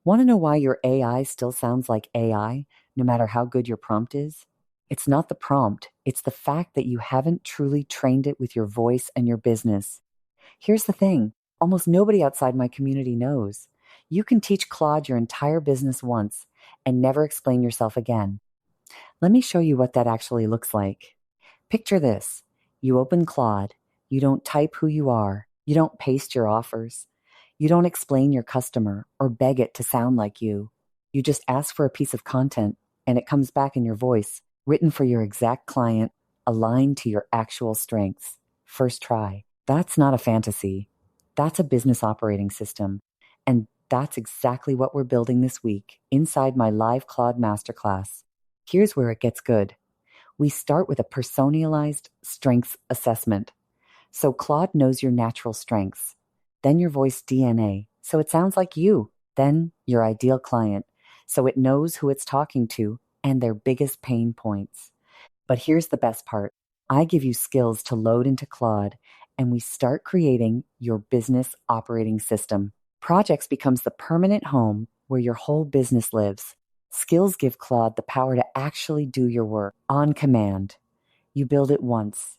Want to know why your AI still sounds like AI, no matter how good your prompt is? It's not the prompt, it's the fact that you haven't truly trained it with your voice and your business. Here's the thing, almost nobody outside my community knows. You can teach Claude your entire business once and never explain yourself again. Let me show you what that actually looks like. Picture this. You open Claude. You don't type who you are. You don't paste your offers. You don't explain your customer or beg it to sound like you. You just ask for a piece of content and it comes back in your voice, written for your exact client, aligned to your actual strengths. First try. That's not a fantasy. That's a business operating system. And that's exactly what we're building this week inside my live Claude masterclass. Here's where it gets good. We start with a personalized strengths assessment. So Claude knows your natural strengths. Then your voice DNA, so it sounds like you. Then your ideal client, so it knows who it's talking to and their biggest pain points. But here's the best part. I give you skills to load into Claude, and we start creating your business operating system. Projects becomes the permanent home where your whole business lives. Skills give Claude the power to actually do your work on command. You build it once.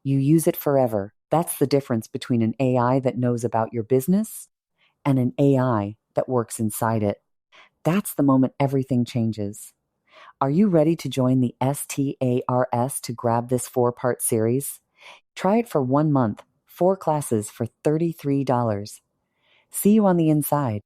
You use it forever. That's the difference between an AI that knows about your business and an AI that works inside it. That's the moment everything changes. Are you ready to join the STARS to grab this 4-part series? Try it for 1 month, 4 classes for $33. See you on the inside.